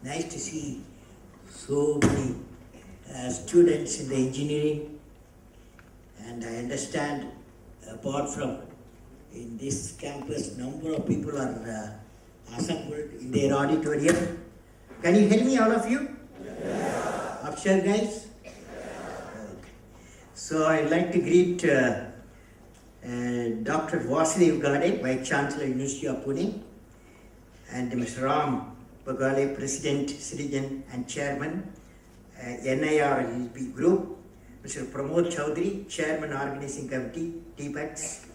Nice to see so many students in the engineering, and I understand apart from in this campus, number of people are assembled in their auditorium. Can you hear me, all of you? Yeah. Upstairs, guys? Yeah. Okay. So I'd like to greet Dr. Vasudev Gade, Vice Chancellor, University of Pune, and Mr. Ram Bagale, President, Citizen and Chairman, NIRLB Group, Mr. Pramod Chaudhary, Chairman, Organizing Committee, TPEX,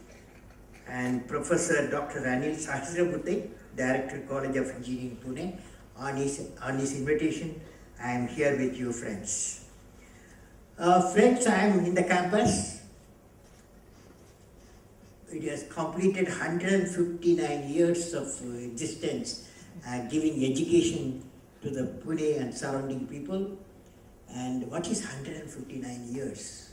and Professor Dr. Anil Sahasrabudhe, Director, College of Engineering, Pune. On his invitation, I am here with you, friends. Friends, I am in the campus. It has completed 159 years of existence, giving education to the Pune and surrounding people. And what is 159 years?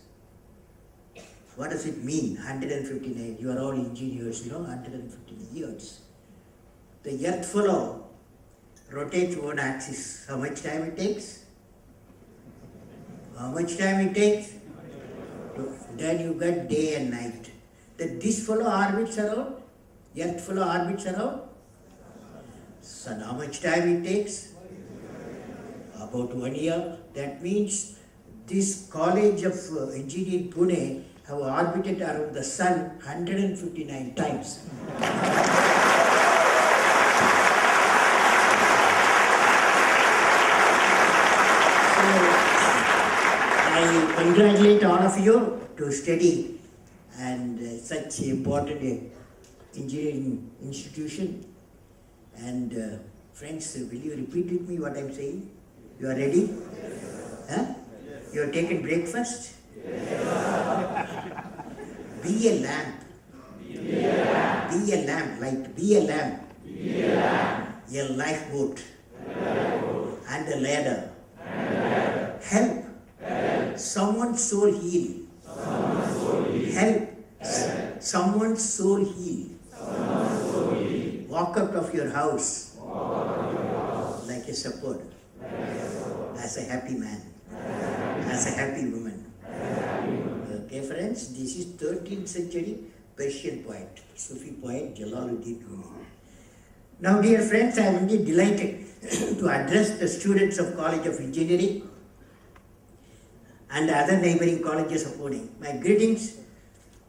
What does it mean, 159? You are all engineers, 159 years. The earth follow rotates one axis. How much time it takes? How much time it takes? Then you get day and night. This follow orbits around, earth follow orbits around. Sun, how much time it takes? About 1 year. That means this College of Engineering Pune have orbited around the sun 159 times. I congratulate all of you to study and such important engineering institution. And friends, will you repeat with me what I am saying? You are ready? Yes. Huh? Yes. You have taken breakfast? Yes. Be a lamp. Be a lamp. Be a lamp. Light. Be a lamp. Be a lamp. A lifeboat. And a ladder. Help. Someone's soul heal. Help. Someone's soul heal. Walk out of your house like a support, as a happy man, as a happy woman. Okay, friends, this is 13th century Persian poet, Sufi poet Jalaluddin Rumi. Now, dear friends, I am indeed delighted to address the students of College of Engineering and other neighboring colleges of Pune. My greetings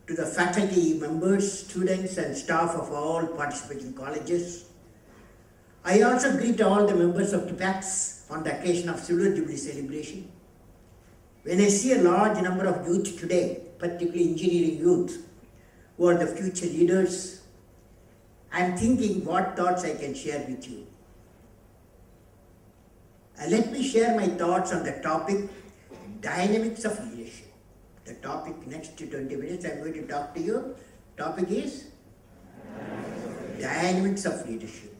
to the faculty members, students and staff of all participating colleges. I also greet all the members of TPEX on the occasion of Silver Jubilee celebration. When I see a large number of youth today, particularly engineering youth, who are the future leaders, I am thinking what thoughts I can share with you. Let me share my thoughts on the topic, dynamics of leadership. The topic next 20 minutes I am going to talk to you. Topic is dynamics of leadership.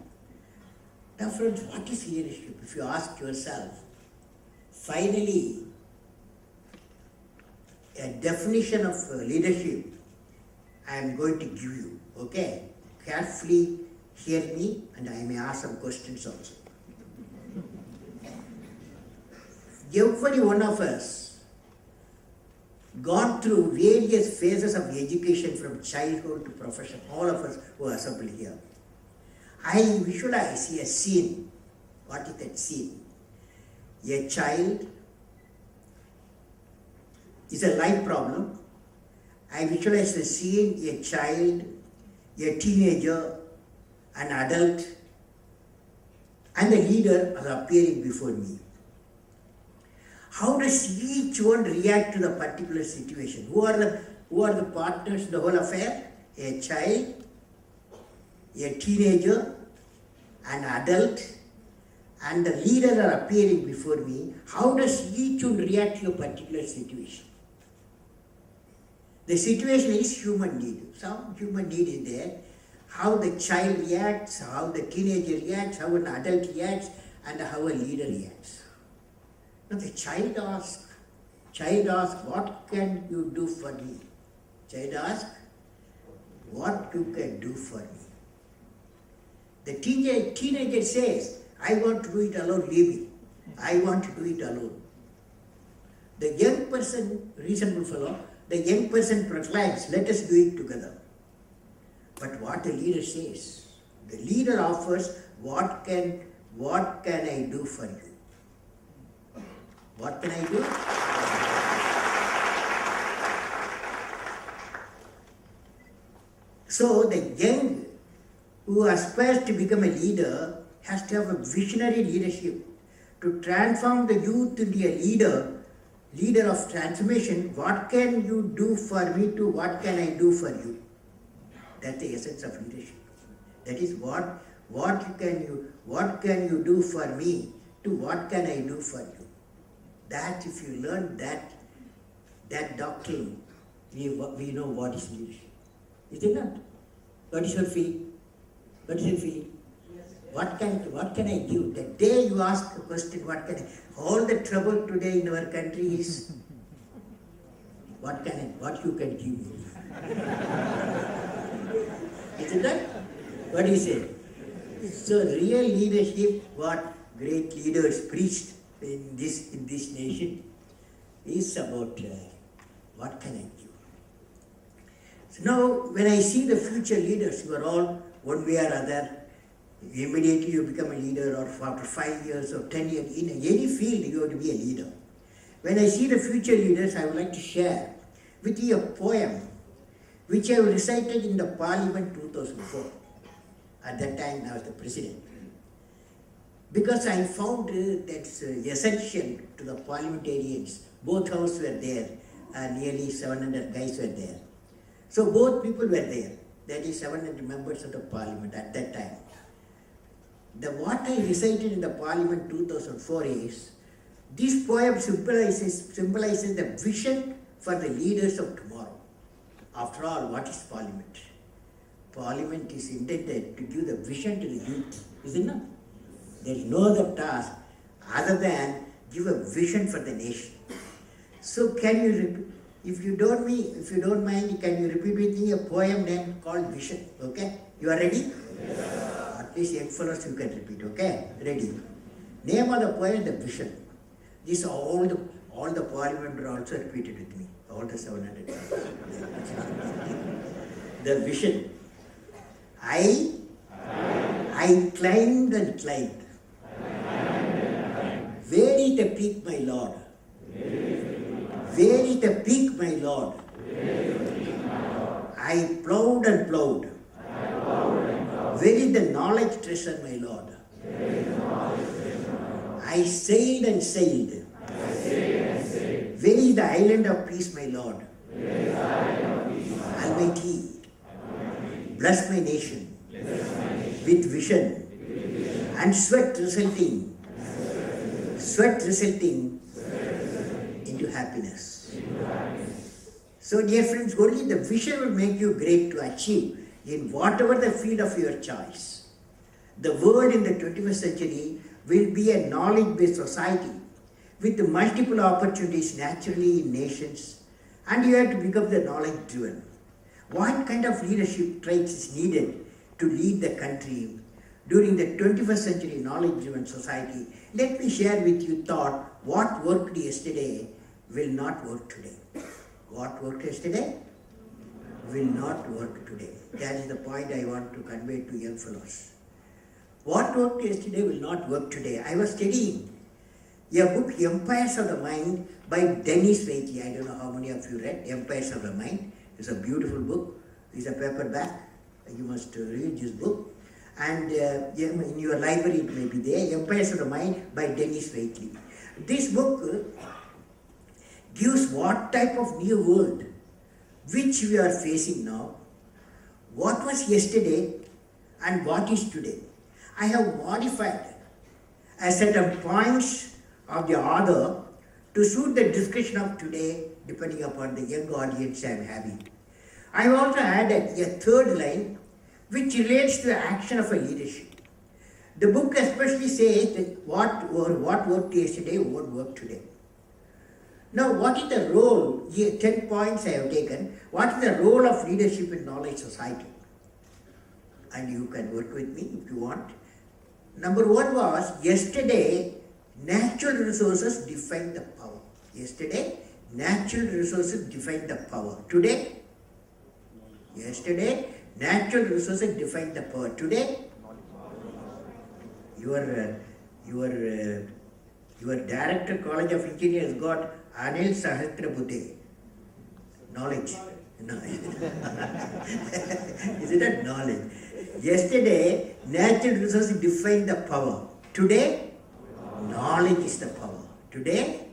Now friends, what is leadership? If you ask yourself, finally, a definition of leadership I am going to give you. Okay? Carefully hear me and I may ask some questions also. Every one of us gone through various phases of education from childhood to profession, all of us who are assembled here. I visualize a scene. What is that scene? A child is a life problem. I visualize the scene, a child, a teenager, an adult, and the leader are appearing before me. How does each one react to the particular situation? Who are the partners in the whole affair? A child, a teenager, an adult, and the leader are appearing before me. How does each one react to a particular situation? The situation is human need. Some human need is there. How the child reacts, how the teenager reacts, how an adult reacts, and how a leader reacts. Now the child asks, what can you do for me? Child asks, what you can do for me? The teenager says, I want to do it alone, leave me. I want to do it alone. The young person, reasonable fellow, the young person proclaims, let us do it together. But what the leader says, the leader offers, what can I do for you? What can I do? So the young who aspires to become a leader has to have a visionary leadership to transform the youth into a leader of transformation. What can you do for me to what can I do for you? That's the essence of leadership. That is what can you do for me to what can I do for you? That if you learn that doctrine, we know what is leadership. Is it not? What is your feeling? What is your feeling? What can I give? The day you ask a question, what can I? All the trouble today in our country is what you can give me. Is it that? What do you say? So real leadership, what great leaders preached in this nation, is about what can I give. So now when I see the future leaders who are all one way or other, immediately you become a leader, or after 5 years or 10 years, in any field you have to be a leader. When I see the future leaders, I would like to share with you a poem which I recited in the Parliament 2004. At that time I was the president. Because I found that's essential to the parliamentarians. Both houses were there, nearly 700 guys were there. So both people were there. That is 700 members of the parliament at that time. What I recited in the Parliament 2004 is, this poem symbolizes the vision for the leaders of tomorrow. After all, what is Parliament? Parliament is intended to give the vision to the youth, is it not? There is no other task other than give a vision for the nation. So can you repeat, if you don't mind, can you repeat with me a poem name called Vision? Okay? You are ready? Yes. At least young fellows you can repeat, okay? Ready? Name of the poem, the Vision. This all the parliament are also repeated with me. All the 700. The vision. I climbed and climbed. Where is the peak, my Lord? Where is the peak, my Lord? I plowed and plowed. Where is the knowledge treasure, my Lord? I sailed and sailed. Where is the island of peace, my Lord? Almighty, bless my nation with vision and sweat resulting into happiness. So dear friends, only the vision will make you great to achieve in whatever the field of your choice. The world in the 21st century will be a knowledge-based society with multiple opportunities naturally in nations, and you have to become the knowledge-driven. What kind of leadership traits is needed to lead the country during the 21st century knowledge-driven society? Let me share with you thought what worked yesterday will not work today. What worked yesterday will not work today. That is the point I want to convey to young fellows. What worked yesterday will not work today. I was studying a book, Empires of the Mind by Dennis Waitley. I don't know how many of you read Empires of the Mind. It's a beautiful book. It's a paperback. You must read this book. And in your library it may be there, Empires of the Mind by Dennis Waitley. This book gives what type of new world which we are facing now, what was yesterday and what is today. I have modified a set of points of the author to suit the discussion of today depending upon the young audience I am having. I have also added a third line which relates to the action of a leadership. The book especially says that what worked yesterday won't work today. Now, what is the role? Here, 10 points I have taken. What is the role of leadership in knowledge society? And you can work with me if you want. Number one was, yesterday, natural resources define the power. Yesterday, natural resources define the power. Today, yesterday, natural resources define the power. Today, your director college of engineers got Anil Sahasrabuddhe, knowledge. No. Is it a knowledge? Yesterday, natural resources define the power. Today, knowledge is the power. Today,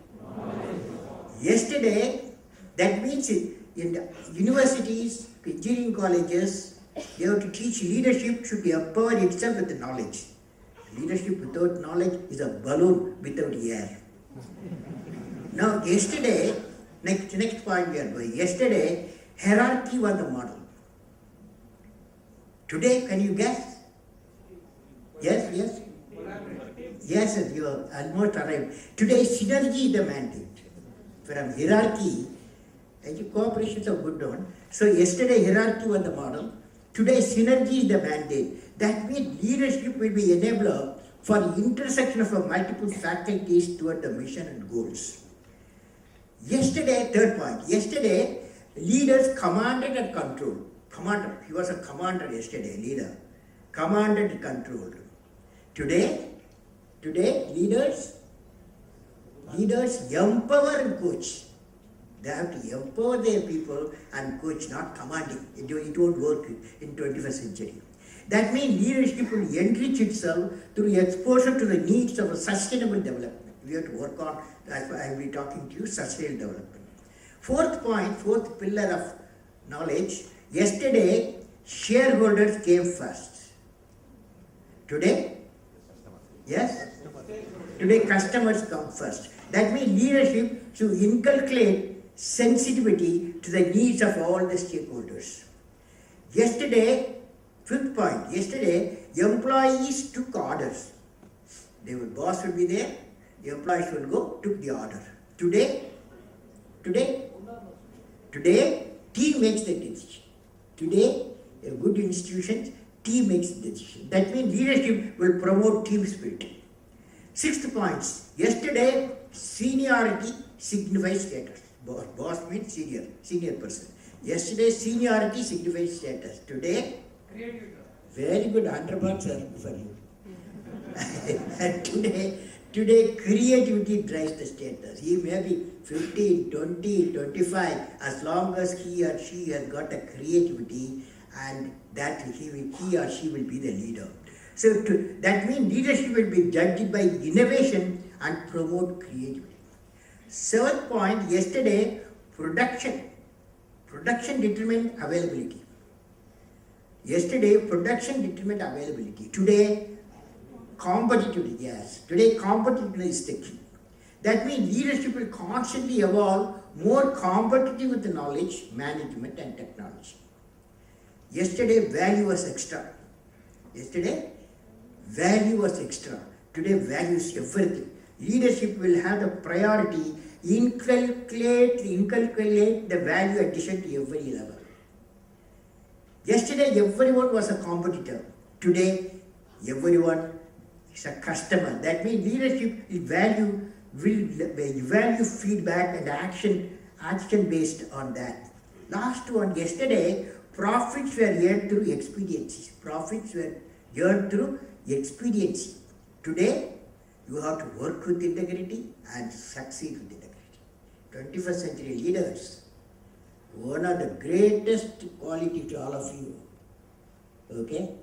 yesterday, that means in the universities, engineering colleges, they have to teach leadership should be empowered itself with the knowledge. Leadership without knowledge is a balloon without air. Now, yesterday, next point we are going. Yesterday, hierarchy was the model. Today, can you guess? Yes? Yes, you are almost arrived. Today, synergy is the mandate. From hierarchy, cooperation is a good one. So, yesterday, hierarchy was the model. Today, synergy is the mandate. That means leadership will be enabler for the intersection of multiple faculties toward the mission and goals. Yesterday, third point. Yesterday, leaders commanded and controlled. Commander, he was a commander yesterday, leader. Commanded and controlled. Today, leaders empower and coach. They have to empower their people and coach, not commanding. It won't work in 21st century. That means leadership will enrich itself through exposure to the needs of a sustainable development. We have to work on, that's why I will be talking to you, sustainable development. Fourth point, fourth pillar of knowledge, yesterday shareholders came first. Today, yes? Today customers come first. That means leadership should inculcate sensitivity to the needs of all the stakeholders. Yesterday, fifth point, yesterday employees took orders. The boss will be there, the employees will go, took the order. Today, team makes the decision. Today, a good institution, team makes the decision. That means leadership will promote team spirit. Sixth point, yesterday seniority signifies status. Boss means senior person. Yesterday seniority signifies status. Today, very good, 100 marks are for you. And today creativity drives the status. He may be 15, 20, 25, as long as he or she has got a creativity, and that he or she will be the leader. So that means leadership will be judged by innovation and promote creativity. Seventh point, yesterday production determined availability. Yesterday production determined availability. Today competitivity, yes. Today competitivity is the key. That means leadership will constantly evolve, more competitive with the knowledge, management and technology. Yesterday value was extra. Yesterday value was extra. Today value is everything. Leadership will have the priority, inculcate the value addition to every level. Yesterday everyone was a competitor. Today everyone is a customer. That means leadership will value feedback and action based on that. Last one, yesterday profits were earned through expediency. Profits were earned through expediency. Today you have to work with integrity and succeed with integrity. 21st century leaders, one of the greatest quality to all of you, okay?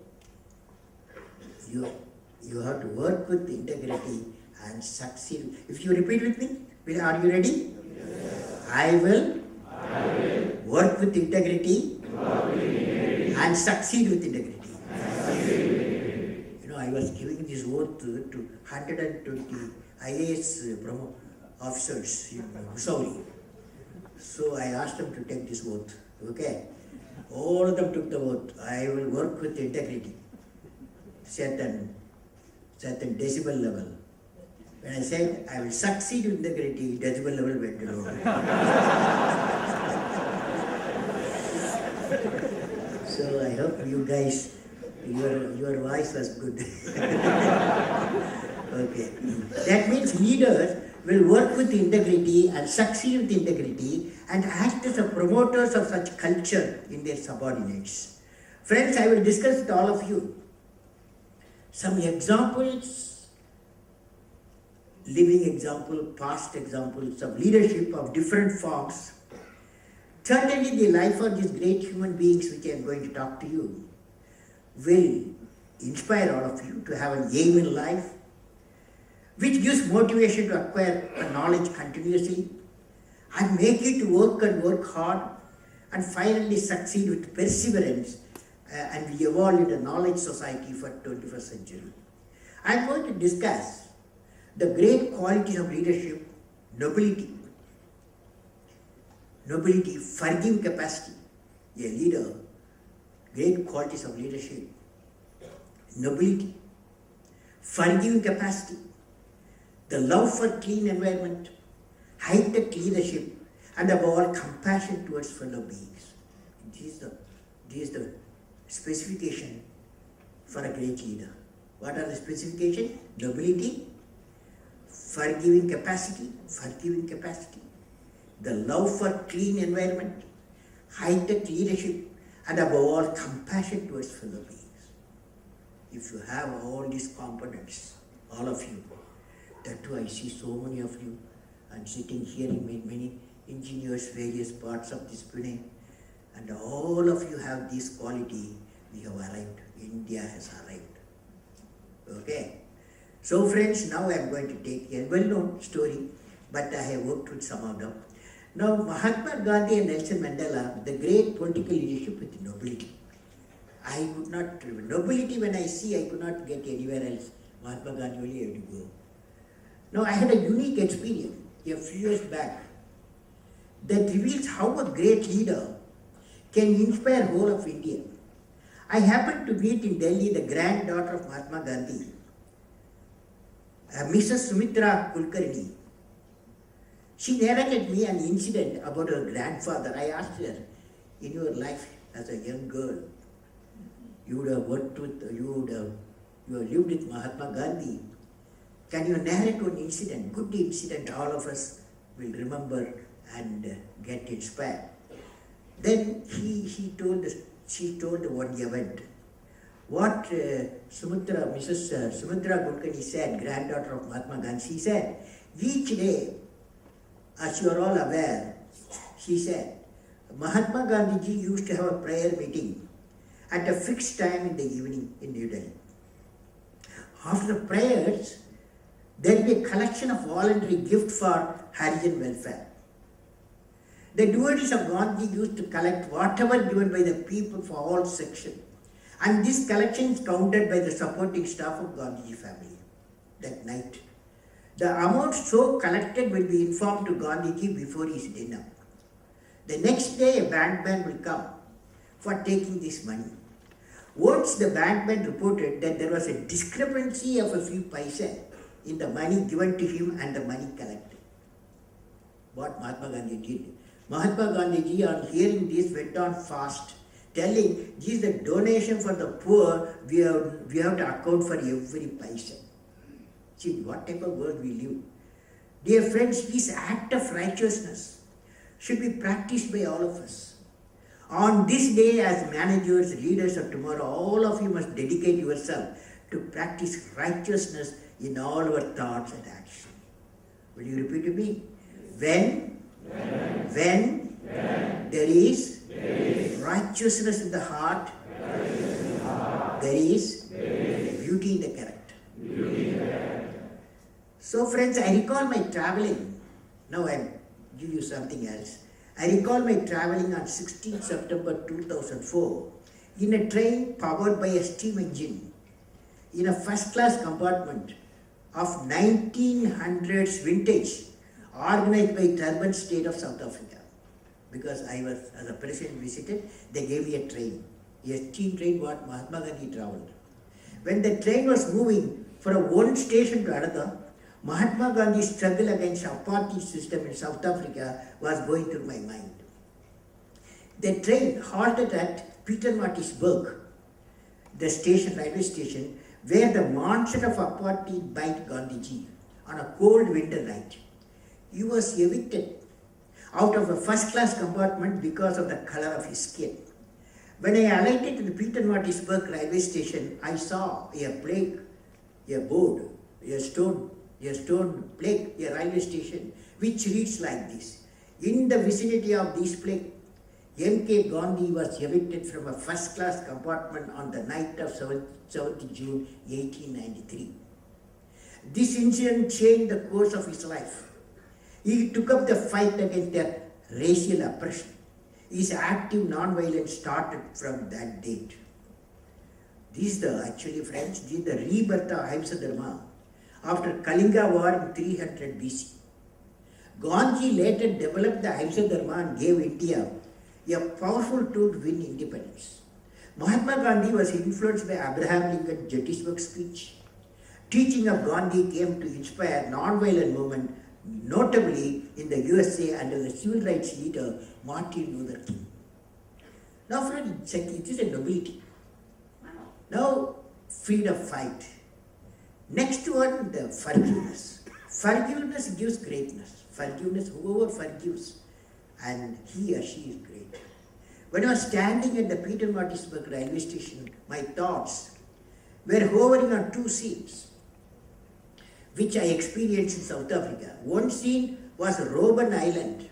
You have to work with integrity and succeed. If you repeat with me, are you ready? Yes. I will work with integrity and succeed with integrity. I was giving this oath to 120 IAS officers in Missouri. So I asked them to take this oath. Okay? All of them took the oath. I will work with integrity. Certain decibel level. When I said I will succeed with integrity, decibel level went low. So I hope you guys Your voice was good. Okay. That means leaders will work with integrity and succeed with integrity and act as the promoters of such culture in their subordinates. Friends, I will discuss with all of you some examples, living example, past examples of leadership of different forms. Certainly the life of these great human beings which I am going to talk to you will inspire all of you to have an aim in life, which gives motivation to acquire knowledge continuously and make it work and work hard and finally succeed with perseverance and we evolve in a knowledge society for 21st century. I am going to discuss the great qualities of leadership, nobility, forgiving capacity. A leader, great qualities of leadership, nobility, forgiving capacity, the love for clean environment, high-tech leadership, and above all, compassion towards fellow beings. This is the specification for a great leader. What are the specifications? Nobility, forgiving capacity, the love for clean environment, high-tech leadership, and above all, compassion towards fellow beings. If you have all these components, all of you, that too I see so many of you, and sitting here in many engineers, various parts of this Pune, and all of you have this quality, we have arrived. India has arrived. Okay? So friends, now I am going to take a well-known story, but I have worked with some of them. Now Mahatma Gandhi and Nelson Mandela, the great political leadership with nobility. I could not, nobility when I see, I could not get anywhere else. Mahatma Gandhi only had to go. Now I had a unique experience a few years back that reveals how a great leader can inspire whole of India. I happened to meet in Delhi the granddaughter of Mahatma Gandhi, Mrs. Sumitra Kulkarni. She narrated me an incident about her grandfather. I asked her, in your life as a young girl, you would have worked with, you have lived with Mahatma Gandhi. Can you narrate one incident, good incident all of us will remember and get inspired? Then she told one event. What Mrs. Sumitra Kulkarni said, granddaughter of Mahatma Gandhi, she said, each day, as you are all aware, she said, Mahatma Gandhi ji used to have a prayer meeting at a fixed time in the evening in New Delhi. After the prayers, there will be a collection of voluntary gift for Harijan welfare. The devotees of Gandhi used to collect whatever given by the people for all sections. And this collection is counted by the supporting staff of Gandhiji family that night. The amount so collected will be informed to Gandhiji before his dinner. The next day a bankman will come for taking this money. Once the bankman reported that there was a discrepancy of a few paise in the money given to him and the money collected. What Mahatma Gandhi did? Mahatma Gandhiji on hearing this went on fast, telling, this is the donation for the poor, we have to account for every paisa. See, what type of world we live. Dear friends, this act of righteousness should be practiced by all of us. On this day, as managers, leaders of tomorrow, all of you must dedicate yourself to practice righteousness in all our thoughts and actions. Will you repeat to me? When there is righteousness in the heart, there is beauty in the character. So friends, I recall my traveling. Now I'll give you something else. I recall my traveling on 16 September 2004 in a train powered by a steam engine in a first-class compartment of 1900s vintage organized by Durban state of South Africa. Because I was, as a president visited, they gave me a train. A steam train what Mahatma Gandhi traveled. When the train was moving from one station to another, Mahatma Gandhi's struggle against apartheid system in South Africa was going through my mind. The train halted at Pietermaritzburg. railway station, where the monster of apartheid bite Gandhiji on a cold winter night. He was evicted out of a first-class compartment because of the color of his skin. When I alighted at the Pietermaritzburg railway station, I saw a plaque, a board, a stone plaque, a railway station, which reads like this: in the vicinity of this plaque, M.K. Gandhi was evicted from a first-class compartment on the night of 7th June 1893. This incident changed the course of his life. He took up the fight against the racial oppression. His active non-violence started from that date. This is the rebirth of Ahimsa Dharma after Kalinga War in 300 BC. Gandhi later developed the Ahimsa Dharma and gave India a powerful tool to win independence. Mahatma Gandhi was influenced by Abraham Lincoln's Gettysburg speech. Teaching of Gandhi came to inspire non-violent movement, notably in the USA under the civil rights leader Martin Luther King. Now friends, it is a nobility. Now freedom fight. Next one, the forgiveness. Forgiveness gives greatness. Forgiveness, whoever forgives, and he or she is great. When I was standing at the Pietermaritzburg railway station, my thoughts were hovering on two scenes, which I experienced in South Africa. One scene was Robben Island,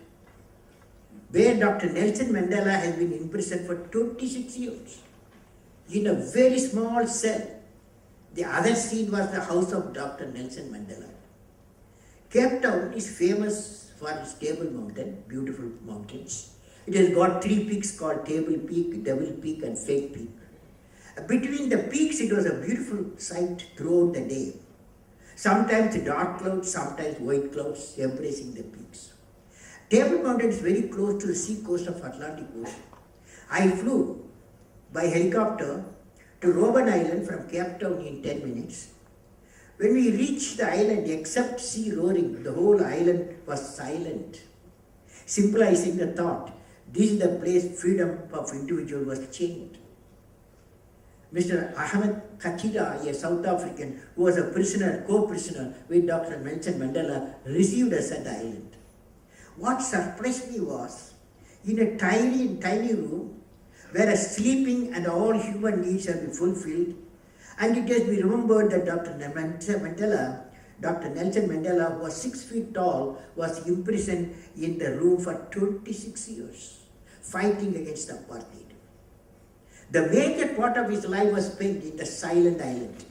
where Dr. Nelson Mandela has been imprisoned for 26 years in a very small cell. The other scene was the house of Dr. Nelson Mandela. Cape Town is famous for its Table Mountain, beautiful mountains. It has got three peaks called Table Peak, Devil Peak and Fake Peak. Between the peaks, it was a beautiful sight throughout the day. Sometimes dark clouds, sometimes white clouds embracing the peaks. Table Mountain is very close to the sea coast of Atlantic Ocean. I flew by helicopter to Robben Island from Cape Town in 10 minutes. When we reached the island, except sea roaring, the whole island was silent, symbolizing the thought, this is the place freedom of individual was chained. Mr. Ahmed Katira, a South African who was a prisoner, co-prisoner with Dr. Nelson Mandela, received us at the island. What surprised me was, in a tiny room, where sleeping and all human needs have been fulfilled, and it has been remembered that Dr. Nelson Mandela, who was 6 feet tall, was imprisoned in the room for 26 years, fighting against apartheid. The major part of his life was spent in the silent island.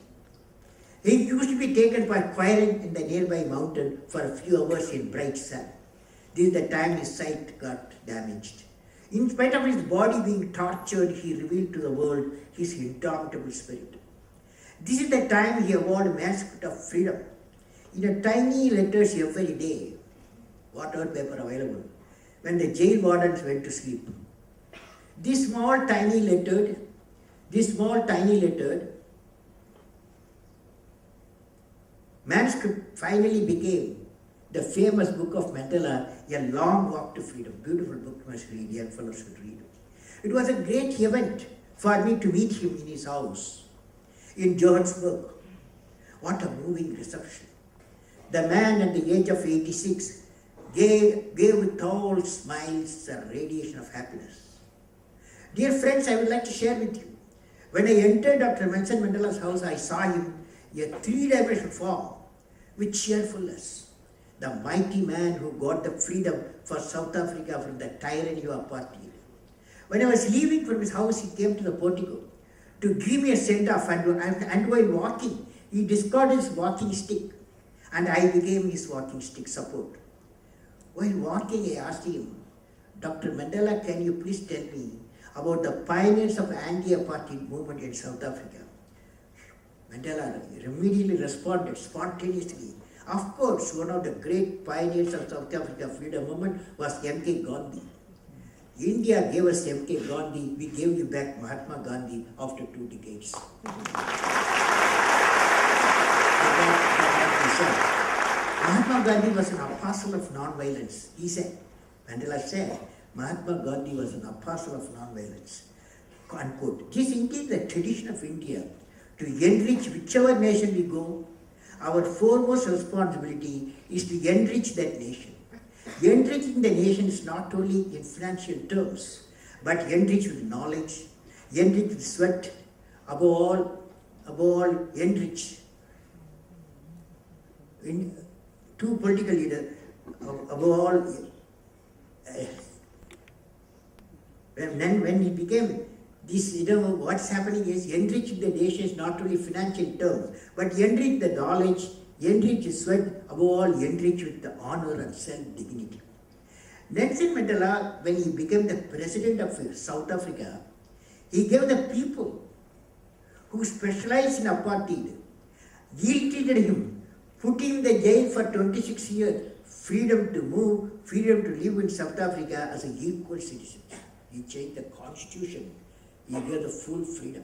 He used to be taken for quarreling in the nearby mountain for a few hours in bright sun. This is the time his sight got damaged. In spite of his body being tortured, he revealed to the world his indomitable spirit. This is the time he evolved manuscript of freedom. In a tiny letters every day, water paper available, when the jail wardens went to sleep. This small tiny lettered manuscript finally became the famous book of Mandela, A Long Walk to Freedom. Beautiful book, you must read, young fellows should read. It was a great event for me to meet him in his house in Johannesburg. What a moving reception. The man at the age of 86 gave with all smiles a radiation of happiness. Dear friends, I would like to share with you. When I entered Dr. Nelson Mandela's house, I saw him in a three-dimensional form with cheerfulness. The mighty man who got the freedom for South Africa from the tyranny of apartheid. When I was leaving from his house, he came to the portico to give me a send-off, and while walking, he discarded his walking stick, and I became his walking stick support. While walking, I asked him, Dr. Mandela, can you please tell me about the pioneers of anti-apartheid movement in South Africa? Mandela immediately responded spontaneously. Of course, one of the great pioneers of South Africa freedom movement was M.K. Gandhi. India gave us M.K. Gandhi, we gave you back Mahatma Gandhi after 2 decades. Mahatma Gandhi was an apostle of non-violence. Mandela said, Mahatma Gandhi was an apostle of non-violence. unquote. This is indeed the tradition of India. To enrich whichever nation we go, our foremost responsibility is to enrich that nation. Enriching the nation is not only in financial terms, but enrich with knowledge, enrich with sweat, above all, enrich. In two political leaders, above all, when he became this, what's happening is enriching the nation is not only financial terms, but enrich the knowledge, enrich with sweat, above all, enrich with the honor and self-dignity. Nelson Mandela, when he became the president of South Africa, he gave the people who specialized in apartheid, guilted him, put him in the jail for 26 years, freedom to move, freedom to live in South Africa as an equal citizen. He changed the constitution. He gave the full freedom.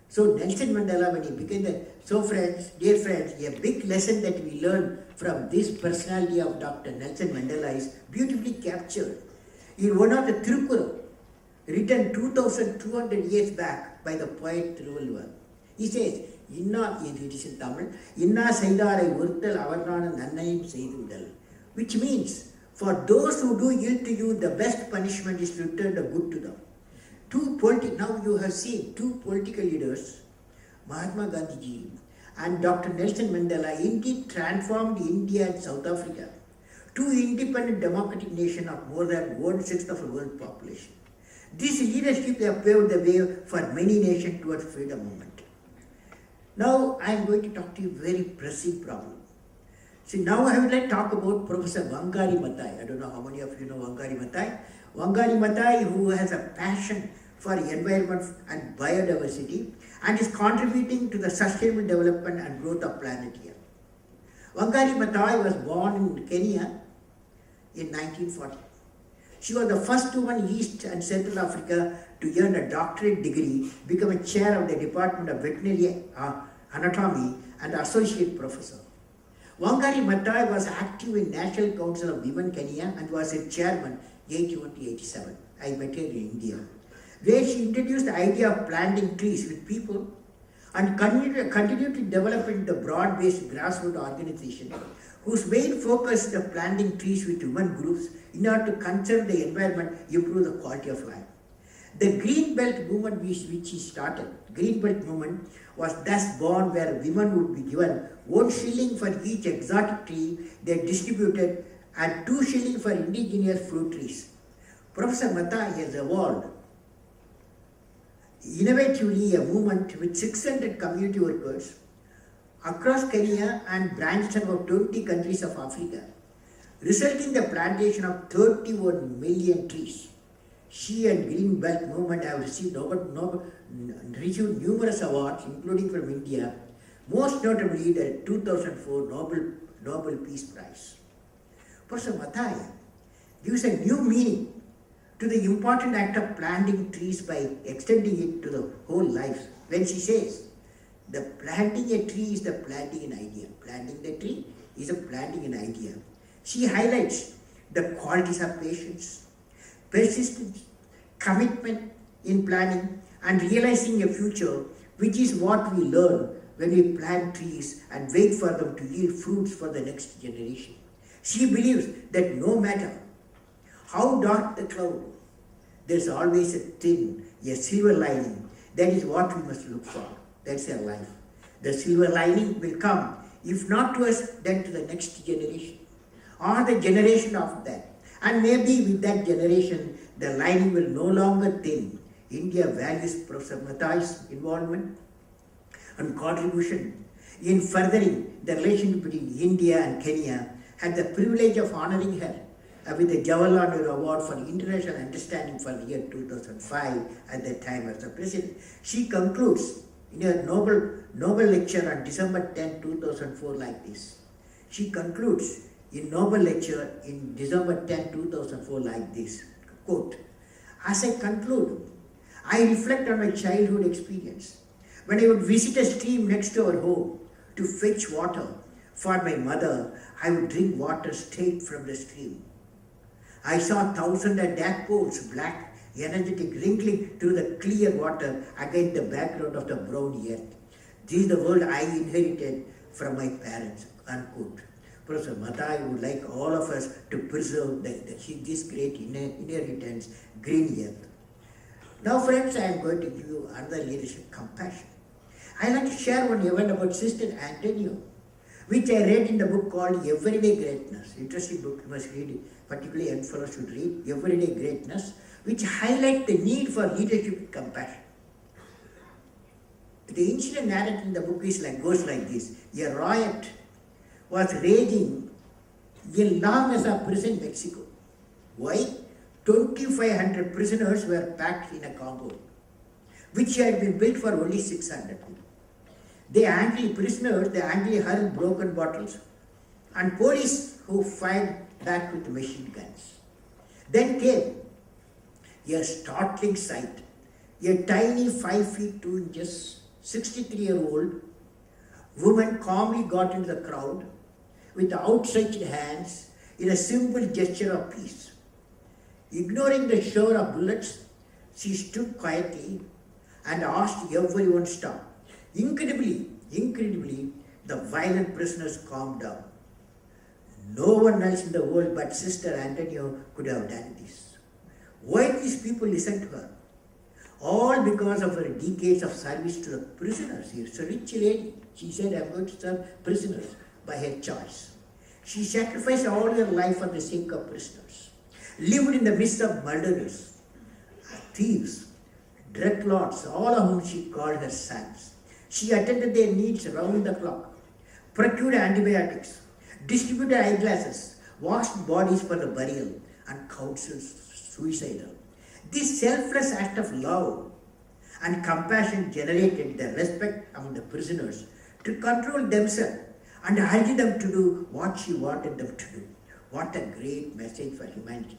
So Nelson Mandela, when he became friends, dear friends, a big lesson that we learn from this personality of Dr. Nelson Mandela is beautifully captured in one of the Tirukkural, written 2,200 years back by the poet Thiruvalluvar. He says, it is in Tamil, Inna Saidare Urtal Avarnana Nannayim Seidudal, which means, for those who do ill to you, the best punishment is to return the good to them. Now you have seen two political leaders, Mahatma Gandhi and Dr. Nelson Mandela, indeed transformed India and South Africa, two independent democratic nations of more than 1/6 of the world population. This leadership have paved the way for many nations towards freedom movement. Now I am going to talk to you very pressing problem. See, now I would like to talk about Professor Wangari Maathai. I don't know how many of you know Wangari Maathai. Wangari Maathai, who has a passion for environment and biodiversity and is contributing to the sustainable development and growth of planet here. Wangari Maathai was born in Kenya in 1940. She was the first woman in East and Central Africa to earn a doctorate degree, become a chair of the Department of Veterinary Anatomy and associate professor. Wangari Maathai was active in National Council of Women Kenya and was its chairman 81 to 87. I met her in India, where she introduced the idea of planting trees with people and continued to develop into the broad-based grassroots organization whose main focus is the planting trees with women groups in order to conserve the environment, improve the quality of life. The Green Belt movement which he started, Green Belt movement, was thus born, where women would be given 1 shilling for each exotic tree they distributed and 2 shillings for indigenous fruit trees. Professor Maathai has evolved innovatively a movement with 600 community workers across Kenya and branched about 20 countries of Africa, resulting in the plantation of 31 million trees. She and Green Belt movement have received numerous awards, including from India, most notably the 2004 Nobel Peace Prize. Professor Maathai gives a new meaning to the important act of planting trees by extending it to the whole life. When she says, the planting a tree is the planting an idea. Planting the tree is a planting an idea. She highlights the qualities of patience, persistence, commitment in planning and realizing a future, which is what we learn when we plant trees and wait for them to yield fruits for the next generation. She believes that no matter how dark the cloud, there's always a silver lining. That is what we must look for. That's our life. The silver lining will come, if not to us, then to the next generation or the generation after that. And maybe with that generation, the lining will no longer thin. India values Professor Maathai's involvement and contribution in furthering the relationship between India and Kenya. Had the privilege of honoring her with the Jawaharlal Nehru Award for International Understanding for the year 2005 at that time as the president. She concludes in a Nobel lecture on December 10, 2004 like this. She concludes in Nobel lecture in December 10, 2004 like this, quote, as I conclude, I reflect on my childhood experience when I would visit a stream next to our home to fetch water for my mother. I would drink water straight from the stream. I saw thousands of tadpoles, black energetic wrinkling through the clear water against the background of the brown earth. This is the world I inherited from my parents, unquote. Professor Mathai would like all of us to preserve this great inheritance, green earth. Now friends, I am going to give you another leadership, compassion. I like to share one event about Sister Antonio, which I read in the book called Everyday Greatness. Interesting book, you must read it. Particularly young fellows should read Everyday Greatness, which highlight the need for leadership with compassion. The incident narrated in the book goes like this. A riot was raging in La Mesa prison, Mexico. Why? 2,500 prisoners were packed in a compound, which had been built for only 600 people. They angrily hurled broken bottles, and police who fired back with machine guns. Then came a startling sight. A tiny 5 feet 2 inches, 63-year-old woman calmly got into the crowd with outstretched hands in a simple gesture of peace. Ignoring the shower of bullets, she stood quietly and asked everyone to stop. Incredibly, the violent prisoners calmed down. No one else in the world but Sister Antonio could have done this. Why these people listened to her? All because of her decades of service to the prisoners. She's a rich lady. She said, I'm going to serve prisoners by her choice. She sacrificed all her life for the sake of prisoners. Lived in the midst of murderers, thieves, drug lords, all of whom she called her sons. She attended their needs round the clock, procured antibiotics, distributed eyeglasses, washed bodies for the burial, and counseled suicidal. This selfless act of love and compassion generated the respect among the prisoners to control themselves and urge them to do what she wanted them to do. What a great message for humanity.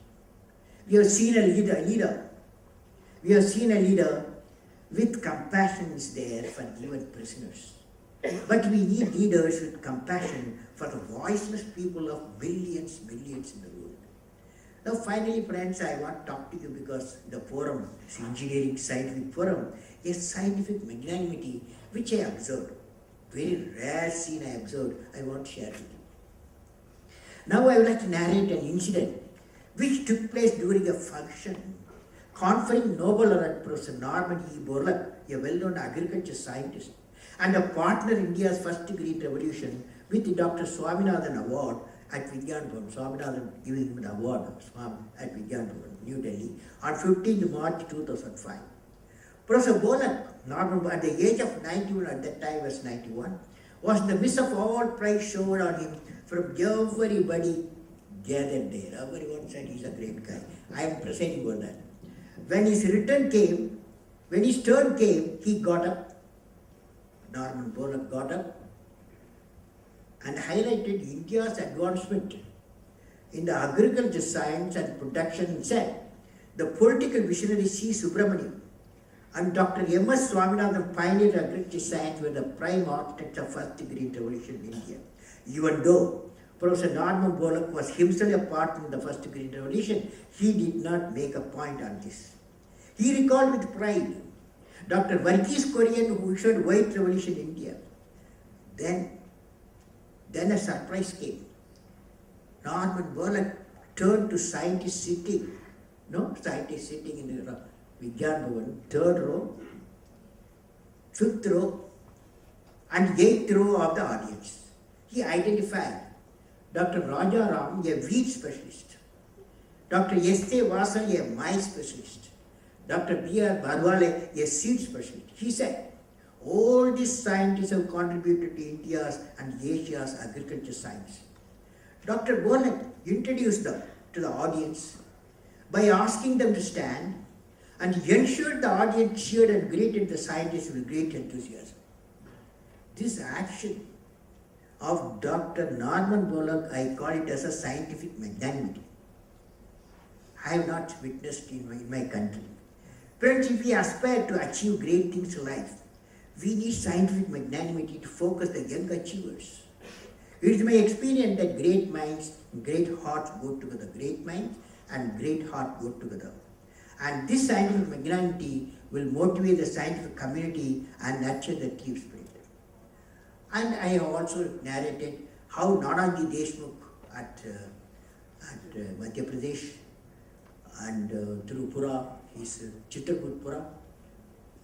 We have seen a leader. We have seen a leader with compassion is there for even prisoners. But we need leaders with compassion for the voiceless people of millions in the world. Now finally friends, I want to talk to you because the forum, this engineering scientific forum, a scientific magnanimity which I observed. Very rare scene I observed, I want to share with you. Now I would like to narrate an incident which took place during a function conferring Nobel laureate Professor Norman E. Borlaug, a well-known agriculture scientist, and a partner in India's first green revolution with Dr. Swaminathan Award at Vigyan Bhavan. Swaminathan giving him an award at Vigyan Bhavan, New Delhi, on 15 March 2005. Professor Borlaug, Norman, at the age of 91, at that time was 91, was in the midst of all praise showered on him from everybody gathered there. Everyone said he's a great guy. I am presiding over that. When his turn came, he got up. Norman Borlaug got up and highlighted India's advancement in the agriculture science and production and said, the political visionary C. Subramaniam and Dr. M.S. Swaminathan pioneered agriculture science were the prime architects of first green revolution in India. Even though Professor Norman Borlaug was himself a part in the first green revolution, he did not make a point on this. He recalled with pride Dr. Varghese Kurian, who issued white revolution in India. Then a surprise came. Norman Borlaug turned to scientists sitting in the Vigyan Bhavan, 3rd row, 5th row, and 8th row of the audience. He identified Dr. Raja Ram, a wheat specialist, Dr. S.A. Vasal, a maize specialist, Dr. B.R. Barwale, a seed specialist. He said, all these scientists have contributed to India's and Asia's agriculture science. Dr. Borlaug introduced them to the audience by asking them to stand and ensured the audience cheered and greeted the scientists with great enthusiasm. This action of Dr. Norman Borlaug, I call it as a scientific magnanimity. I have not witnessed in my country. Friends, if we aspire to achieve great things in life, we need scientific magnanimity to focus the young achievers. It is my experience that great minds and great hearts go together. Great minds and great heart go together. And this scientific magnanimity will motivate the scientific community and nurture the team spirit. And I have also narrated how Nanaji Deshmukh at Madhya Pradesh and through Pura, his Chitrakoot Pura,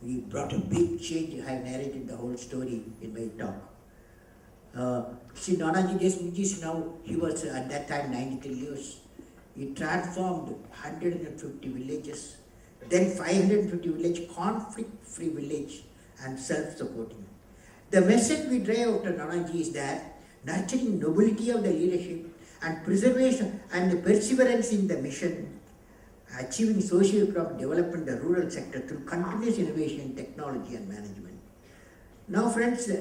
he brought a big change. I have narrated the whole story in my talk. See, Nanaji Deshmukh now, he was at that time 93 years. He transformed 150 villages, then 550 village, conflict-free village and self-supporting. The message we drive out of Nanaji is that nurturing nobility of the leadership and preservation and the perseverance in the mission, achieving socio-economic development in the rural sector through continuous innovation, technology and management. Now friends,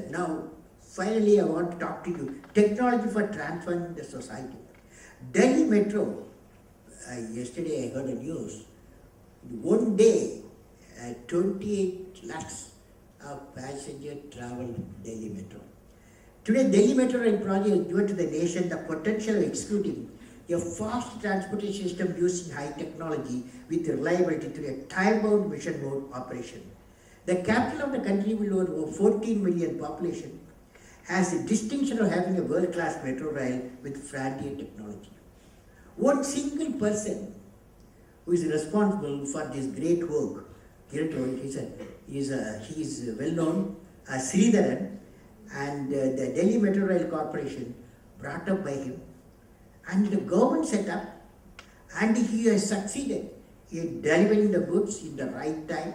finally I want to talk to you, technology for transforming the society. Delhi Metro, yesterday I heard a news, one day 28 lakhs of passengers traveled Delhi Metro. Today Delhi Metro Rail project has given to the nation the potential of executing a fast transportation system using high technology with reliability through a time-bound mission mode operation. The capital of the country will over 14 million population has the distinction of having a world-class metro rail with frontier technology. One single person who is responsible for this great work, he is well known as Sridharan, and the Delhi Metro Rail Corporation brought up by him, and the government set up, and he has succeeded in delivering the goods in the right time,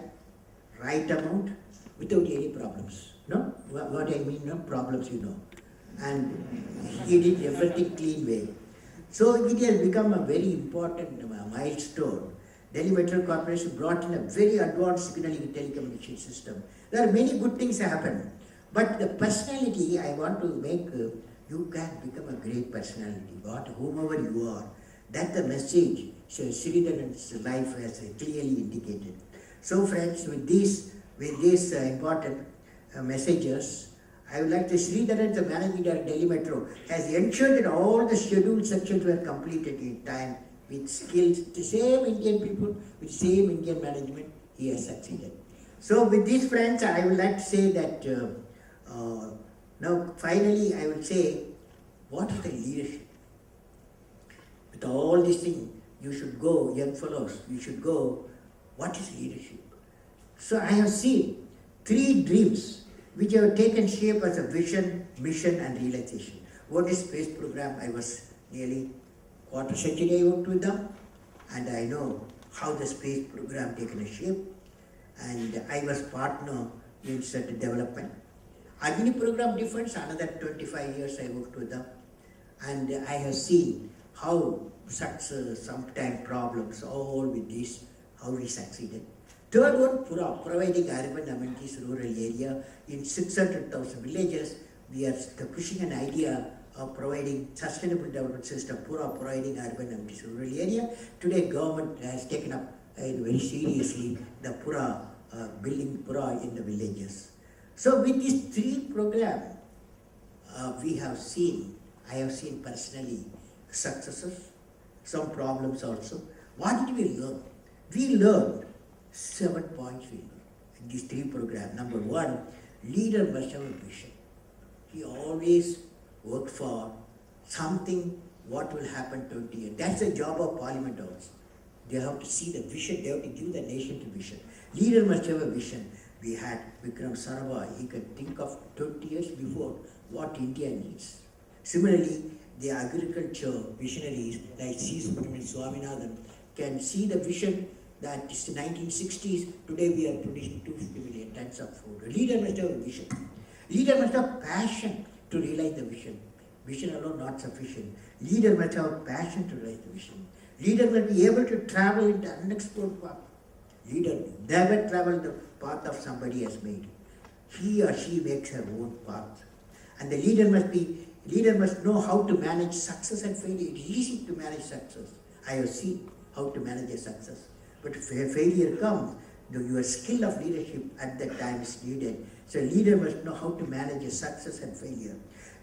right amount, without any problems. No? What I mean, no problems, you know. And he did everything clean way. So it has become a very important milestone. Delhi Metro Corporation brought in a very advanced signaling telecommunication system. There are many good things happen, but the personality I want to make, you can become a great personality, whomever you are. That's the message Sridharan's life has clearly indicated. So friends, with these important messages, I would like to Sridharan, the managing director of Delhi Metro, has ensured that all the scheduled sections were completed in time with skills, the same Indian people, with same Indian management, he has succeeded. So with these friends, I would like to say that now finally I will say, what is the leadership? With all these things, you should go, young fellows, you should go, what is leadership? So I have seen 3 dreams which have taken shape as a vision, mission and realization. One is space program. I was nearly quarter century I worked with them, and I know how the space program taken a shape, and I was partner in certain development. Agni program difference, another 25 years I worked with them, and I have seen how success, sometimes problems, all with this, how we succeeded. Third one, Pura, providing urban amenities, rural area in 600,000 villages. We are pushing an idea of providing sustainable development system, Pura providing urban amenities, rural area. Today government has taken up very seriously the Pura, building Pura in the villages. So with these 3 programs, I have seen personally successes, some problems also. What did we learn? We learned 7 points in these 3 programs. Number 1, leader must have a vision. He always worked for something, what will happen 20 years. That's the job of parliament also. They have to see the vision, they have to give the nation the vision. Leader must have a vision. We had Vikram Sarabhai, he could think of 20 years before what India needs. Similarly, the agriculture visionaries like C. Swaminathan can see the vision that is the 1960s, today we are producing 250 million tons of food. A leader must have a vision. Leader must have passion to realize the vision. Vision alone not sufficient. Leader must have passion to realize the vision. Leader must be able to travel in the unexplored path. Leader never travel the path of somebody has made. He or she makes her own path. And the leader must know how to manage success and failure. It is easy to manage success. I have seen how to manage a success. But if failure comes, your skill of leadership at that time is needed. So leader must know how to manage a success and failure.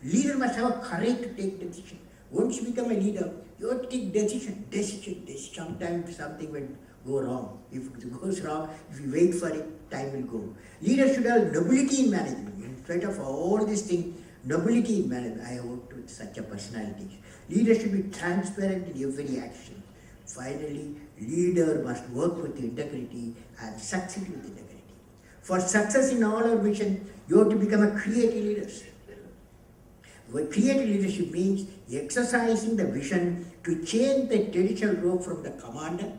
Leader must have a courage to take decision. Once you become a leader, you have to take decision. Sometimes something went go wrong. If it goes wrong, if you wait for it, time will go. Leaders should have nobility in management. In spite of all these things, nobility in management. I hope to such a personality. Leaders should be transparent in every action. Finally, leader must work with integrity and succeed with integrity. For success in all our mission, you have to become a creative leader. Creative leadership means exercising the vision to change the traditional role from the commander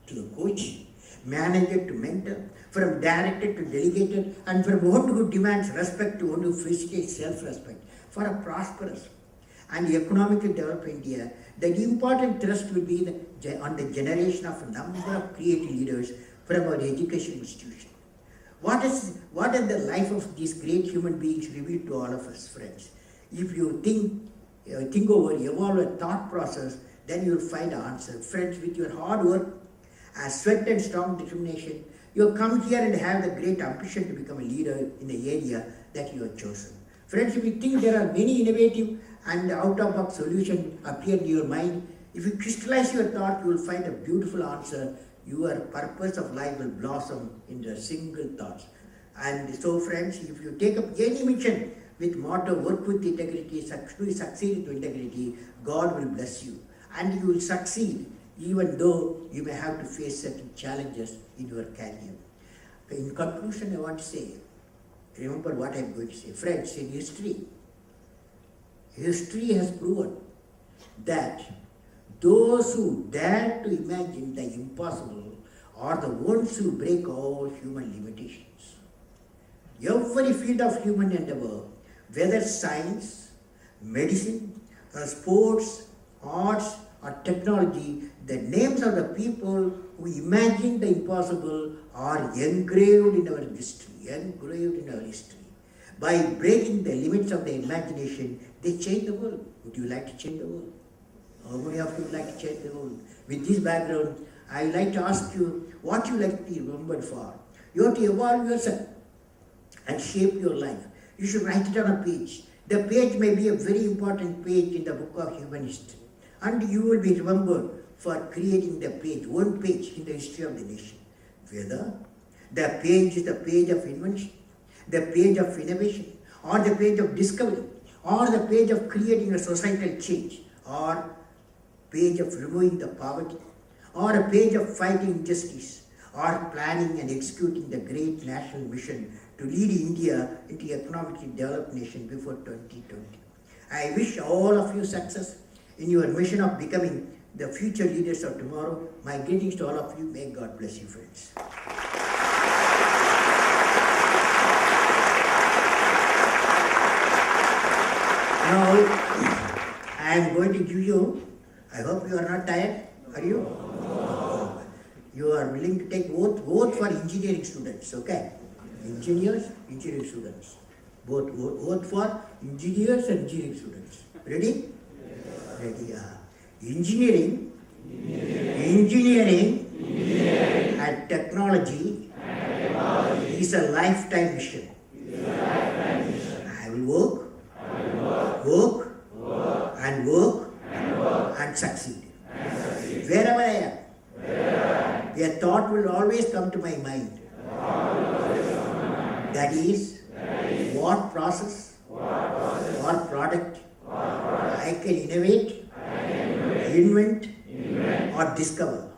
to the coach, manager to mentor, from director to delegator, and from one who demands respect to one who facilitates self-respect. For a prosperous and economically developed India, the important thrust will be on the generation of a number of creative leaders from our education institution. What is the life of these great human beings revealed to all of us, friends? If you think over, evolve a thought process, then you will find the answer. Friends, with your hard work, sweat and strong determination, you have come here and have the great ambition to become a leader in the area that you have chosen. Friends, if you think there are many innovative and out-of-box solutions appear in your mind, if you crystallize your thought, you will find a beautiful answer. Your purpose of life will blossom into a single thought. And so, friends, if you take up any mission with motto, work with integrity, succeed with integrity, God will bless you. And you will succeed, even though you may have to face certain challenges in your career. In conclusion, I want to say, remember what I am going to say. Friends, in history has proven that those who dare to imagine the impossible are the ones who break all human limitations. Every field of human endeavor, whether science, medicine, sports, arts, or technology, the names of the people who imagined the impossible are engraved in our history. By breaking the limits of the imagination, they change the world. Would you like to change the world? How many of you would like to change the world? With this background, I would like to ask you what you like to be remembered for. You have to evolve yourself and shape your life. You should write it on a page. The page may be a very important page in the book of human history. And you will be remembered for creating the page, one page in the history of the nation. Whether the page is the page of invention, the page of innovation, or the page of discovery, or the page of creating a societal change, or page of removing the poverty, or a page of fighting injustice, or planning and executing the great national mission to lead India into economically developed nation before 2020. I wish all of you success in your mission of becoming the future leaders of tomorrow. My greetings to all of you. May God bless you, friends. Now, I am going to give you, I hope you are not tired, are you? No. You are willing to take both for engineering students, okay? Engineering students. Both for engineers and engineering students. Ready? Yes. Ready, Engineering and technology is a lifetime mission. I will work and succeed. Wherever I am, a thought will always come to my mind. That is, what process or product I can innovate, invent, or discover.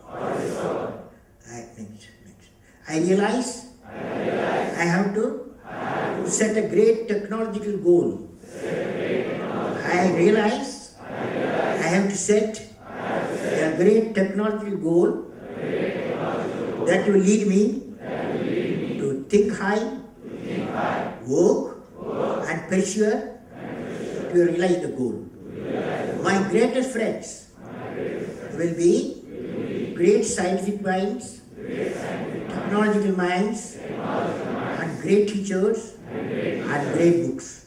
Next. I realize I have to set a great technological goal. I realize I have to set a great technological goal that will lead me to think high, work, and pursue to realize the goal. My greatest friends will be great scientific minds, technological minds, and great teachers, and great books.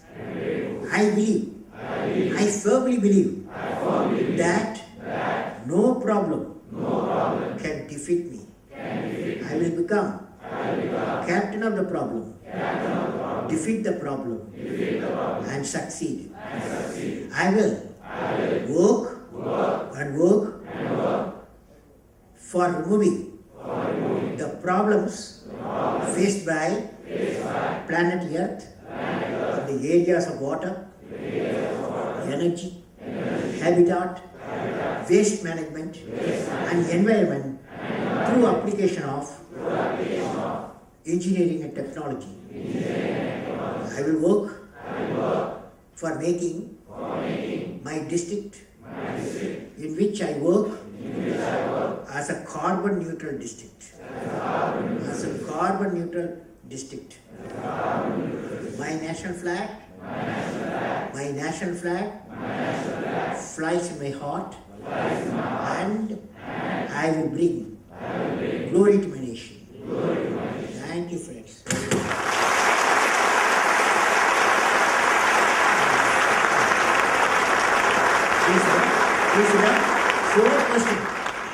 I firmly believe that no problem can defeat me. I will become captain of the problem, defeat the problem, and succeed. I will work for removing problems faced by planet Earth in the areas of water, energy, habitat, waste management, and environment through application of engineering and technology. I will work for making my district in which I work as a carbon neutral district. As a carbon neutral district. My national flag flies in my heart, and I will bring glory to my nation. Thank you, friends. Please, 4 questions.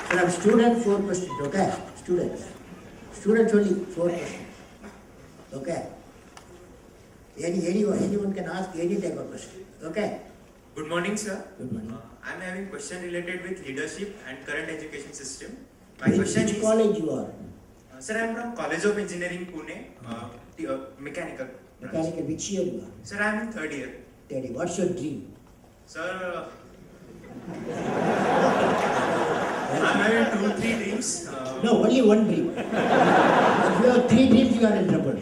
So I'm student, 4 questions, okay? Students only 4 questions. Okay? Anyone can ask any type of question. Okay? Good morning, sir. Good morning. I'm having question related with leadership and current education system. My Which question is, college you are? sir, I'm from College of Engineering, Pune, mechanical. branch. Mechanical, which year you are? Sir, I'm in 3rd year. Daddy, what's your dream? Sir, I'm having 2-3 dreams. No, only one dream. If you have 3 dreams, you are in trouble.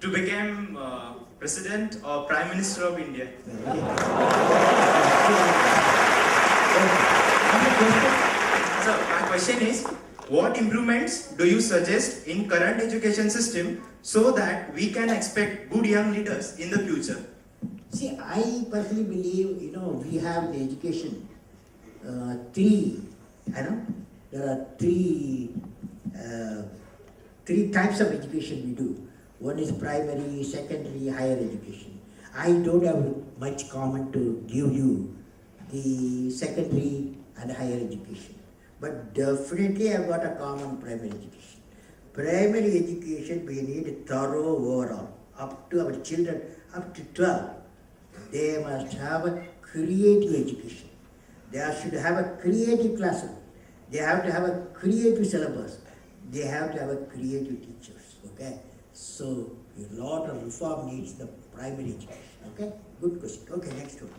To become President or Prime Minister of India. So my question is, what improvements do you suggest in current education system so that we can expect good young leaders in the future? See, I personally believe, we have the education, there are three types of education we do. One is primary, secondary, higher education. I don't have much comment to give you the secondary and higher education. But definitely I've got a common primary education. Primary education, we need thorough overall. Up to our children, up to 12, they must have a creative education. They should have a creative classroom. They have to have a creative syllabus. They have to have a creative teachers. Okay? So a lot of reform needs the primary education. Okay? Good question. Okay, next one.